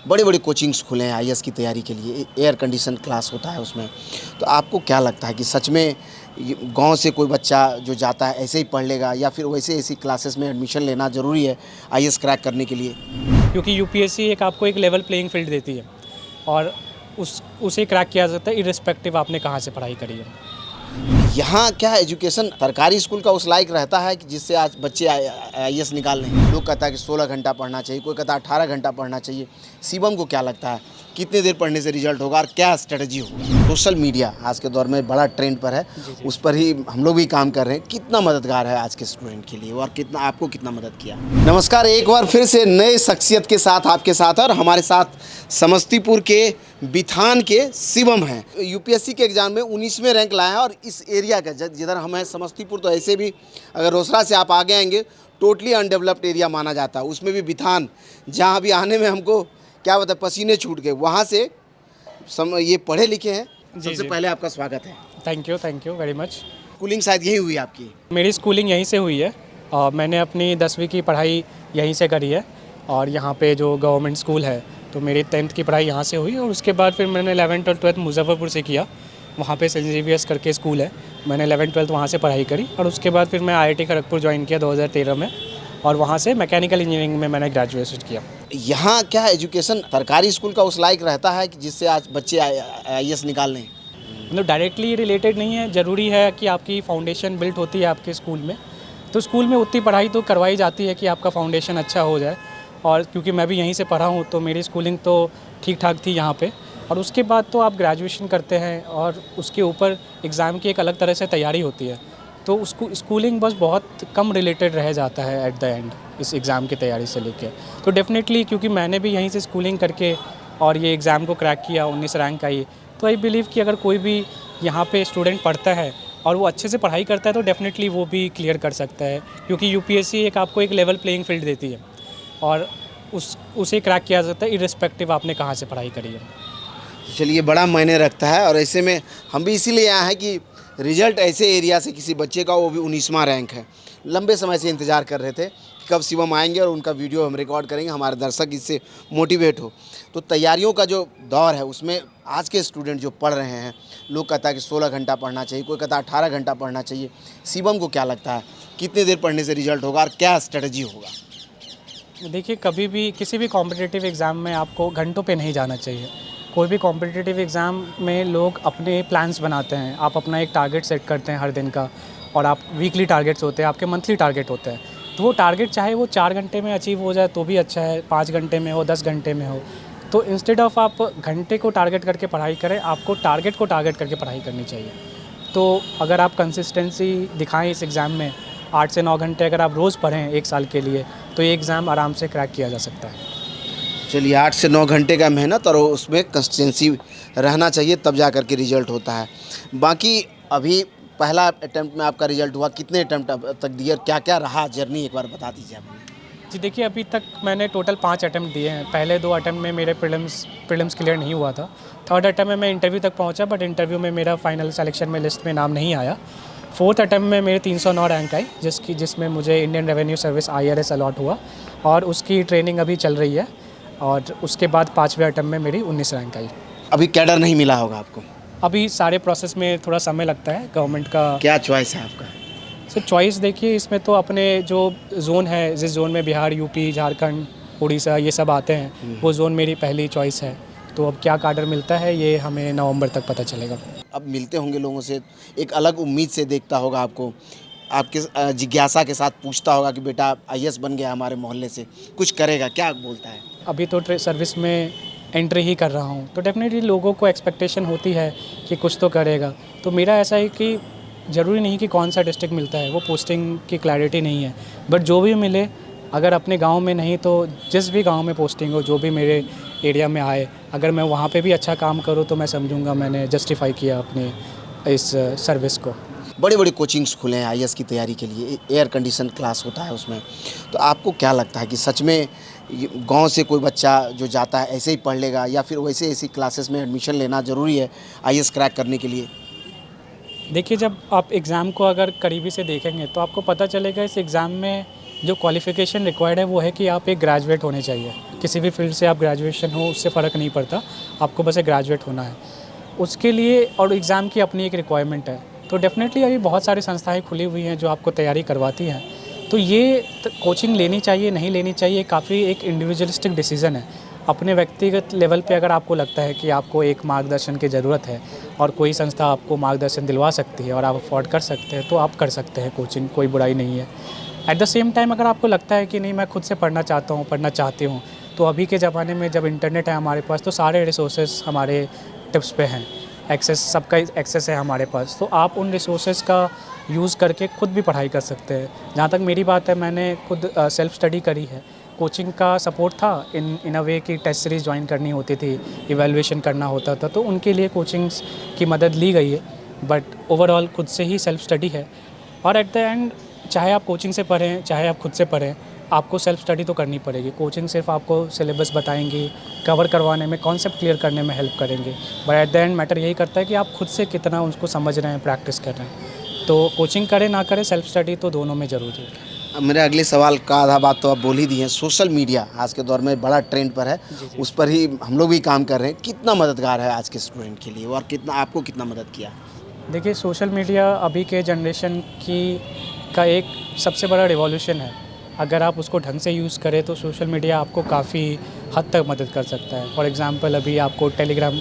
बड़े बड़े कोचिंग्स खुले हैं आईएएस की तैयारी के लिए, एयर कंडीशन क्लास होता है उसमें। तो आपको क्या लगता है कि सच में गांव से कोई बच्चा जो जाता है ऐसे ही पढ़ लेगा, या फिर वैसे ऐसी क्लासेस में एडमिशन लेना ज़रूरी है आईएएस क्रैक करने के लिए? क्योंकि यूपीएससी एक आपको एक लेवल प्लेइंग फील्ड देती है और उसे क्रैक किया जाता है इरिस्पेक्टिव आपने कहाँ से पढ़ाई करी है। यहाँ क्या है, एजुकेशन सरकारी स्कूल का उस लायक रहता है कि जिससे आज बच्चे आईएएस निकाल लें। लोग कहता है कि 16 घंटा पढ़ना चाहिए, कोई कहता है 18 घंटा पढ़ना चाहिए। शिवम को क्या लगता है कितनी देर पढ़ने से रिजल्ट होगा और क्या स्ट्रेटजी होगा? सोशल मीडिया आज के दौर में बड़ा ट्रेंड पर है, उस पर ही हम लोग भी काम कर रहे हैं। कितना मददगार है आज के स्टूडेंट के लिए और कितना आपको कितना मदद किया? नमस्कार, एक बार फिर से नए शख्सियत के साथ आपके साथ, और हमारे साथ समस्तीपुर के बिथान के शिवम हैं। यूपीएससी के एग्ज़ाम में 19वें रैंक लाए हैं, और इस एरिया का जिधर हम हैं समस्तीपुर, तो ऐसे भी अगर रोसड़ा से आप आगे आएंगे टोटली अनडेवलप्ड एरिया माना जाता है, उसमें भी बिथान, जहाँ अभी आने में हमको क्या बताए पसीने छूट गए, वहाँ से ये पढ़े लिखे हैं। सबसे पहले आपका स्वागत है। Thank you very much. Schooling शायद यही हुई आपकी? मेरी स्कूलिंग यहीं से हुई है और मैंने अपनी 10वीं की पढ़ाई यहीं से करी है, और यहाँ पे जो गवर्नमेंट स्कूल है तो मेरी 10th की पढ़ाई यहाँ से हुई, और उसके बाद फिर मैंने 11th और 12th मुजफ्फरपुर से किया। वहाँ पे सेंट जेवियर्स करके स्कूल है, मैंने 11th 12th वहाँ से पढ़ाई करी, और उसके बाद फिर मैं आईआईटी खड़गपुर ज्वाइन किया 2013 में, और वहाँ से मैकेनिकल इंजीनियरिंग में मैंने ग्रेजुएशन किया। यहाँ क्या है, एजुकेशन सरकारी स्कूल का उस लायक रहता है कि जिससे आज बच्चे आईएएस निकाल लें। मतलब डायरेक्टली रिलेटेड नहीं है, ज़रूरी है कि आपकी फाउंडेशन बिल्ट होती है आपके स्कूल में, तो स्कूल में उतनी पढ़ाई तो करवाई जाती है कि आपका फाउंडेशन अच्छा हो जाए। और क्योंकि मैं भी यहीं से पढ़ा हूँ तो मेरी स्कूलिंग तो ठीक ठाक थी यहाँ पे, और उसके बाद तो आप ग्रेजुएशन करते हैं और उसके ऊपर एग्ज़ाम की एक अलग तरह से तैयारी होती है, तो उसको स्कूलिंग बस बहुत कम रिलेटेड रह जाता है एट द एंड इस एग्ज़ाम की तैयारी से लेके। तो डेफिनेटली क्योंकि मैंने भी यहीं से स्कूलिंग करके और ये एग्ज़ाम को क्रैक किया, 19 रैंक आई, तो आई बिलीव कि अगर कोई भी यहाँ पे स्टूडेंट पढ़ता है और वो अच्छे से पढ़ाई करता है तो डेफिनेटली वो भी क्लियर कर सकता है, क्योंकि यूपीएससी एक आपको एक लेवल प्लेइंग फील्ड देती है और उसे क्रैक किया जाता है इरिस्पेक्टिव आपने कहाँ से पढ़ाई करी है। चलिए, बड़ा मायने रखता है, और ऐसे में हम भी इसीलिए आए हैं कि रिजल्ट ऐसे एरिया से किसी बच्चे का, वो भी 19वां रैंक है। लंबे समय से इंतज़ार कर रहे थे कि कब शिवम आएंगे और उनका वीडियो हम रिकॉर्ड करेंगे, हमारे दर्शक इससे मोटिवेट हो। तो तैयारियों का जो दौर है उसमें आज के स्टूडेंट जो पढ़ रहे हैं, लोग कहता है कि 16 घंटा पढ़ना चाहिए, कोई कहता है 18 घंटा पढ़ना चाहिए। शिवम को क्या लगता है कितनी देर पढ़ने से रिजल्ट होगा और क्या स्ट्रेटजी होगा? देखिए, कभी भी किसी भी कॉम्पिटिटिव एग्ज़ाम में आपको घंटों पे नहीं जाना चाहिए। कोई भी कॉम्पिटिटिव एग्ज़ाम में लोग अपने प्लान्स बनाते हैं, आप अपना एक टारगेट सेट करते हैं हर दिन का, और आप वीकली टारगेट्स होते हैं, आपके मंथली टारगेट होते हैं। तो वो टारगेट चाहे वो 4 घंटे में अचीव हो जाए तो भी अच्छा है, 5 घंटे में हो, 10 घंटे में हो। तो इंस्टेड ऑफ आप घंटे को टारगेट करके पढ़ाई करें, आपको टारगेट को टारगेट करके पढ़ाई करनी चाहिए। तो अगर आप कंसिस्टेंसी दिखाएँ इस एग्ज़ाम में, 8 से 9 घंटे अगर आप रोज़ पढ़ें 1 साल के लिए, तो ये एग्ज़ाम आराम से क्रैक किया जा सकता है। चलिए, 8 से 9 घंटे का मेहनत और उसमें कंसिस्टेंसी रहना चाहिए, तब जा कर के रिजल्ट होता है। बाकी अभी पहला अटेम्प्ट में आपका रिजल्ट हुआ, कितने अटेम्प्ट अब तक दिए, क्या क्या रहा जर्नी, एक बार बता दीजिए आप हमें। जी देखिए, अभी तक मैंने टोटल 5 अटेम्प्ट दिए हैं। पहले 2 अटेम्प्ट में मेरे प्रीलिम्स क्लियर नहीं हुआ था। थर्ड अटेम्प्ट में मैं इंटरव्यू तक पहुंचा, बट इंटरव्यू में मेरा फाइनल सिलेक्शन में लिस्ट में नाम नहीं आया। फोर्थ अटेम्प्ट में मेरे 309 रैंक आई, जिसमें मुझे Indian Revenue Service IRS allot हुआ, और उसकी ट्रेनिंग अभी चल रही है। और उसके बाद 5वें अटेम्प्ट में मेरी 19 रैंक आई। अभी कैडर नहीं मिला होगा आपको? अभी सारे प्रोसेस में थोड़ा समय लगता है गवर्नमेंट का। क्या चॉइस है आपका? सर चॉइस देखिए, इसमें तो अपने जो जोन है, जिस जोन में बिहार, यूपी, झारखंड, उड़ीसा ये सब आते हैं, वो जोन मेरी पहली चॉइस है। तो अब क्या कैडर मिलता है ये हमें नवंबर तक पता चलेगा। अब मिलते होंगे लोगों से, एक अलग उम्मीद से देखता होगा आपको, आपके जिज्ञासा के साथ पूछता होगा कि बेटा आईएएस बन गया हमारे मोहल्ले से, कुछ करेगा, क्या बोलता है? अभी तो सर्विस में एंट्री ही कर रहा हूँ, तो डेफिनेटली लोगों को एक्सपेक्टेशन होती है कि कुछ तो करेगा। तो मेरा ऐसा है कि ज़रूरी नहीं कि कौन सा डिस्ट्रिक्ट मिलता है, वो पोस्टिंग की क्लैरिटी नहीं है, बट जो भी मिले, अगर अपने गांव में नहीं तो जिस भी गांव में पोस्टिंग हो, जो भी मेरे एरिया में आए, अगर मैं वहाँ पे भी अच्छा काम करूँ तो मैं समझूंगा मैंने जस्टिफाई किया अपने इस सर्विस को। बड़े बड़े कोचिंग्स खुले हैं आईएएस की तैयारी के लिए, एयर कंडीशन क्लास होता है उसमें। तो आपको क्या लगता है कि सच में गांव से कोई बच्चा जो जाता है ऐसे ही पढ़ लेगा, या फिर वैसे ऐसी क्लासेस में एडमिशन लेना ज़रूरी है आईएएस क्रैक करने के लिए? देखिए, जब आप एग्ज़ाम को अगर करीबी से देखेंगे तो आपको पता चलेगा इस एग्ज़ाम में जो क्वालिफ़िकेशन रिक्वायर्ड है वो है कि आप एक ग्रेजुएट होने चाहिए। किसी भी फील्ड से आप ग्रेजुएशन हो उससे फ़र्क नहीं पड़ता, आपको बस एक ग्रेजुएट होना है। उसके लिए और एग्ज़ाम की अपनी एक रिक्वायरमेंट है। तो डेफ़िनेटली अभी बहुत सारी संस्थाएँ खुली हुई हैं जो आपको तैयारी करवाती हैं। तो ये कोचिंग लेनी चाहिए, नहीं लेनी चाहिए, काफ़ी एक इंडिविजुअलिस्टिक डिसीज़न है। अपने व्यक्तिगत लेवल पे अगर आपको लगता है कि आपको एक मार्गदर्शन की ज़रूरत है और कोई संस्था आपको मार्गदर्शन दिलवा सकती है और आप अफ़ोर्ड कर सकते हैं, तो आप कर सकते हैं कोचिंग, कोई बुराई नहीं है। एट द सेम टाइम अगर आपको लगता है कि नहीं मैं खुद से पढ़ना चाहता हूँ, पढ़ना चाहती हूँ, तो अभी के ज़माने में जब इंटरनेट है हमारे पास तो सारे रिसोर्सेज हमारे टिप्स पे हैं, एक्सेस सबका एक्सेस है हमारे पास, तो आप उन रिसोर्सेज का यूज़ करके खुद भी पढ़ाई कर सकते हैं। जहाँ तक मेरी बात है, मैंने खुद सेल्फ स्टडी करी है। कोचिंग का सपोर्ट था इन अ वे कि टेस्ट सीरीज़ ज्वाइन करनी होती थी, इवैल्यूएशन करना होता था, तो उनके लिए कोचिंग्स की मदद ली गई है। बट ओवरऑल खुद से ही सेल्फ स्टडी है। और एट द एंड चाहे आप कोचिंग से पढ़ें, चाहे आप खुद से पढ़ें, आपको सेल्फ स्टडी तो करनी पड़ेगी। कोचिंग सिर्फ आपको सिलेबस बताएंगी, कवर करवाने में, कॉन्सेप्ट क्लियर करने में हेल्प करेंगे, but at the end matter यही करता है कि आप खुद से कितना उसको समझ रहे हैं, प्रैक्टिस कर रहे हैं। तो कोचिंग करें ना करें, सेल्फ स्टडी तो दोनों में ज़रूरी है। अब मेरे अगले सवाल का आधा बात तो आप बोल ही दी है। सोशल मीडिया आज के दौर में बड़ा ट्रेंड पर है, उस पर ही हम लोग भी काम कर रहे हैं। कितना मददगार है आज के स्टूडेंट के लिए और कितना आपको कितना मदद किया? देखिए, सोशल मीडिया अभी के जनरेशन की का एक सबसे बड़ा रिवॉल्यूशन है। अगर आप उसको ढंग से यूज़ करें तो सोशल मीडिया आपको काफ़ी हद तक मदद कर सकता है। फॉर एग्ज़ाम्पल अभी आपको टेलीग्राम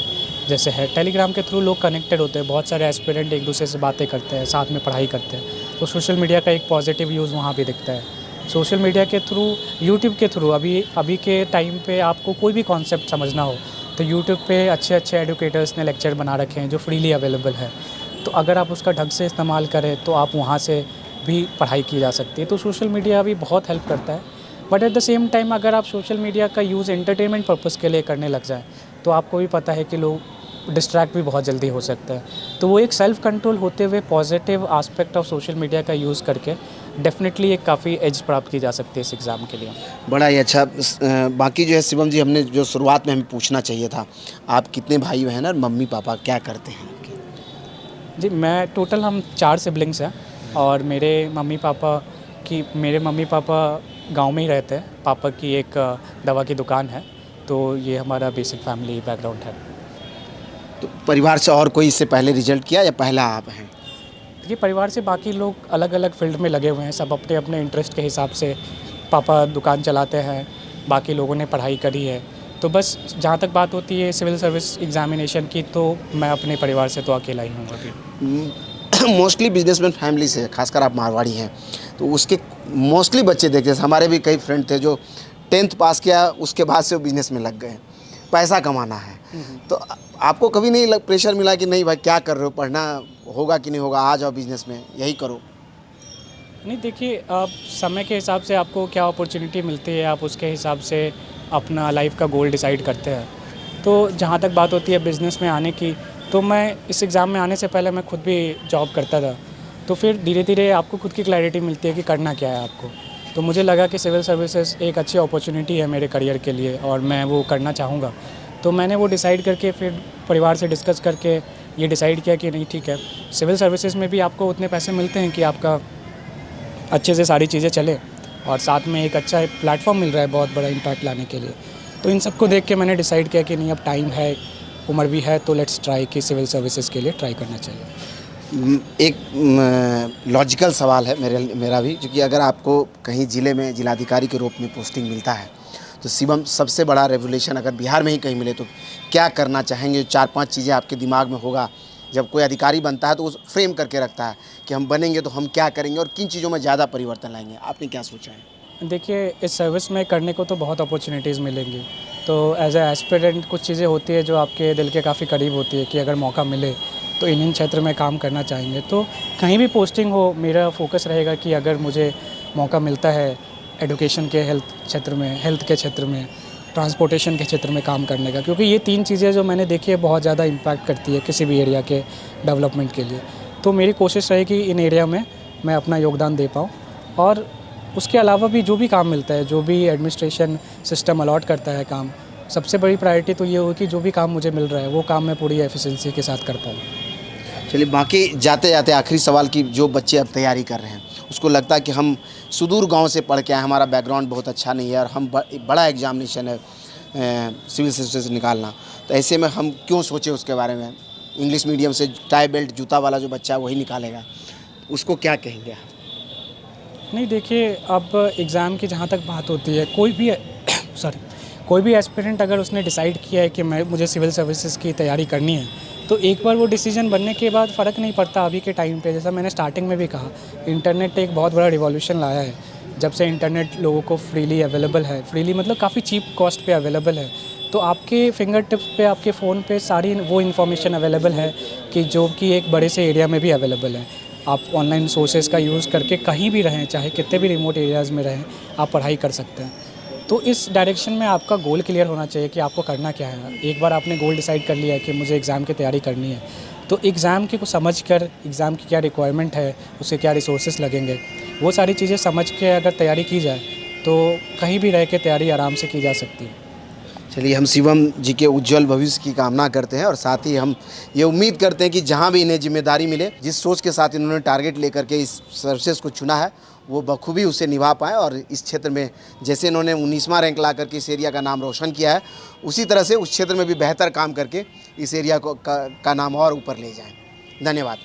जैसे है, टेलीग्राम के थ्रू लोग कनेक्टेड होते हैं, बहुत सारे एस्पिरेंट एक दूसरे से बातें करते हैं, साथ में पढ़ाई करते हैं, तो सोशल मीडिया का एक पॉजिटिव यूज़ वहाँ भी दिखता है। सोशल मीडिया के थ्रू, यूट्यूब के थ्रू अभी के टाइम पे आपको कोई भी कॉन्सेप्ट समझना हो तो यूट्यूब पे अच्छे अच्छे एडुकेटर्स ने लेक्चर बना रखे हैं जो फ्रीली अवेलेबल है। तो अगर आप उसका ढंग से इस्तेमाल करें तो आप वहाँ से भी पढ़ाई की जा सकती है। तो सोशल मीडिया भी बहुत हेल्प करता है। But at the same time अगर आप सोशल मीडिया का यूज़ एंटरटेनमेंट पर्पज़ के लिए करने लग जाएँ तो आपको भी पता है कि लोग डिस्ट्रैक्ट भी बहुत जल्दी हो सकता है। तो वो एक सेल्फ कंट्रोल होते हुए positive aspect of social media का यूज़ करके डेफिनेटली एक काफ़ी एज प्राप्त की जा सकती है इस एग्ज़ाम के लिए। बड़ा ही अच्छा। बाकी जो है शिवम जी, हमने जो शुरुआत में हमें पूछना चाहिए था, आप कितने भाई बहन और मम्मी पापा क्या करते हैं आपके? जी, मैं टोटल हम 4 सिबलिंग्स हैं और मेरे मम्मी पापा गांव में ही रहते हैं। पापा की एक दवा की दुकान है, तो ये हमारा बेसिक फैमिली बैकग्राउंड है। तो परिवार से और कोई इससे पहले रिजल्ट किया या पहला आप हैं? देखिए, परिवार से बाकी लोग अलग अलग फील्ड में लगे हुए हैं, सब अपने अपने इंटरेस्ट के हिसाब से। पापा दुकान चलाते हैं, बाकी लोगों ने पढ़ाई करी है। तो बस जहाँ तक बात होती है सिविल सर्विस एग्जामिनेशन की, तो मैं अपने परिवार से तो अकेला ही हूँ अभी। मोस्टली बिजनेसमैन फैमिली से, खासकर आप मारवाड़ी हैं, तो उसके मोस्टली बच्चे देखते हैं। हमारे भी कई फ्रेंड थे जो 10th पास किया, उसके बाद से वो बिज़नेस में लग गए, पैसा कमाना है। तो आपको कभी नहीं प्रेशर मिला कि नहीं भाई क्या कर रहे हो, पढ़ना होगा कि नहीं होगा, आ जाओ बिज़नेस में, यही करो? नहीं, देखिए, आप समय के हिसाब से आपको क्या अपॉर्चुनिटी मिलती है, आप उसके हिसाब से अपना लाइफ का गोल डिसाइड करते हैं। तो जहाँ तक बात होती है बिज़नेस में आने की, तो मैं इस एग्ज़ाम में आने से पहले मैं खुद भी जॉब करता था। तो फिर धीरे धीरे आपको खुद की क्लैरिटी मिलती है कि करना क्या है आपको। तो मुझे लगा कि सिविल सर्विसेज एक अच्छी अपॉर्चुनिटी है मेरे करियर के लिए और मैं वो करना चाहूँगा। तो मैंने वो डिसाइड करके फिर परिवार से डिस्कस करके ये डिसाइड किया कि नहीं, ठीक है, सिविल सर्विसेज में भी आपको उतने पैसे मिलते हैं कि आपका अच्छे से सारी चीज़ें चले और साथ में एक अच्छा प्लेटफॉर्म मिल रहा है बहुत बड़ा इम्पैक्ट लाने के लिए। तो इन सबको देख के मैंने डिसाइड किया कि नहीं, अब टाइम है, उम्र भी है, तो लेट्स ट्राई कि सिविल सर्विसेज के लिए ट्राई करना चाहिए। एक लॉजिकल सवाल है मेरा भी, क्योंकि अगर आपको कहीं ज़िले में जिलाधिकारी के रूप में पोस्टिंग मिलता है तो शिवम सबसे बड़ा रेवोल्यूशन अगर बिहार में ही कहीं मिले तो क्या करना चाहेंगे? 4-5 चीज़ें आपके दिमाग में होगा। जब कोई अधिकारी बनता है तो उस फ्रेम करके रखता है कि हम बनेंगे तो हम क्या करेंगे और किन चीज़ों में ज़्यादा परिवर्तन लाएंगे। आपने क्या सोचा है? देखिए, इस सर्विस में करने को तो बहुत अपॉर्चुनिटीज़ मिलेंगी। तो एज ए एस्पिरेंट कुछ चीज़ें होती है जो आपके दिल के काफ़ी करीब होती है कि अगर मौका मिले तो इन क्षेत्र में काम करना चाहेंगे। तो कहीं भी पोस्टिंग हो, मेरा फोकस रहेगा कि अगर मुझे मौका मिलता है एजुकेशन के हेल्थ के क्षेत्र में, ट्रांसपोर्टेशन के क्षेत्र में काम करने का, क्योंकि ये 3 चीज़ें जो मैंने देखी है बहुत ज़्यादा इम्पैक्ट करती है किसी भी एरिया के डेवलपमेंट के लिए। तो मेरी कोशिश रहेगी इन एरिया में मैं अपना योगदान दे पाऊँ। और उसके अलावा भी जो भी काम मिलता है, जो भी एडमिनिस्ट्रेशन सिस्टम अलॉट करता है काम, सबसे बड़ी प्रायोरिटी तो ये हो कि जो भी काम मुझे मिल रहा है वो काम मैं पूरी एफिशिएंसी के साथ कर पाऊँ। चलिए, बाकी जाते जाते आखिरी सवाल की, जो बच्चे अब तैयारी कर रहे हैं उसको लगता है कि हम सुदूर गांव से पढ़ के आए, हमारा बैकग्राउंड बहुत अच्छा नहीं है और हम बड़ा एग्जामिनेशन है सिविल सर्विसेज से निकालना, तो ऐसे में हम क्यों सोचें उसके बारे में। इंग्लिश मीडियम से टाई बेल्ट जूता वाला जो बच्चा है वही निकालेगा, उसको क्या कहेंगे आप? नहीं देखिए, अब एग्ज़ाम की जहाँ तक बात होती है, कोई भी एस्पिरेंट अगर उसने डिसाइड किया है कि मुझे सिविल सर्विसेज की तैयारी करनी है, तो एक बार वो डिसीजन बनने के बाद फ़र्क नहीं पड़ता अभी के टाइम पे। जैसा मैंने स्टार्टिंग में भी कहा, इंटरनेट एक बहुत बड़ा रिवॉल्यूशन लाया है। जब से इंटरनेट लोगों को फ्रीली अवेलेबल है, फ्रीली मतलब काफ़ी चीप कॉस्ट पे अवेलेबल है, तो आपके फिंगर टिप्स पे, आपके फ़ोन पे सारी वो इन्फॉर्मेशन अवेलेबल है कि जो कि एक बड़े से एरिया में भी अवेलेबल है। आप ऑनलाइन सोर्सेज़ का यूज़ करके कहीं भी रहें, चाहे कितने भी रिमोट एरियाज़ में रहें, आप पढ़ाई कर सकते हैं। तो इस डायरेक्शन में आपका गोल क्लियर होना चाहिए कि आपको करना क्या है। एक बार आपने गोल डिसाइड कर लिया है कि मुझे एग्ज़ाम की तैयारी करनी है, तो एग्ज़ाम की को समझ कर, एग्ज़ाम की क्या रिक्वायरमेंट है, उसके क्या रिसोर्सेज लगेंगे, वो सारी चीज़ें समझ के अगर तैयारी की जाए तो कहीं भी रह के तैयारी आराम से की जा सकती है। चलिए, हम शिवम जी के उज्जवल भविष्य की कामना करते हैं और साथ ही हम ये उम्मीद करते हैं कि जहाँ भी इन्हें जिम्मेदारी मिले, जिस सोच के साथ इन्होंने टारगेट लेकर के इस सर्विसेज को चुना है, वो बखूबी उसे निभा पाएँ और इस क्षेत्र में जैसे इन्होंने 19वां रैंक ला करके इस एरिया का नाम रोशन किया है, उसी तरह से उस क्षेत्र में भी बेहतर काम करके इस एरिया को का नाम और ऊपर ले जाएँ। धन्यवाद।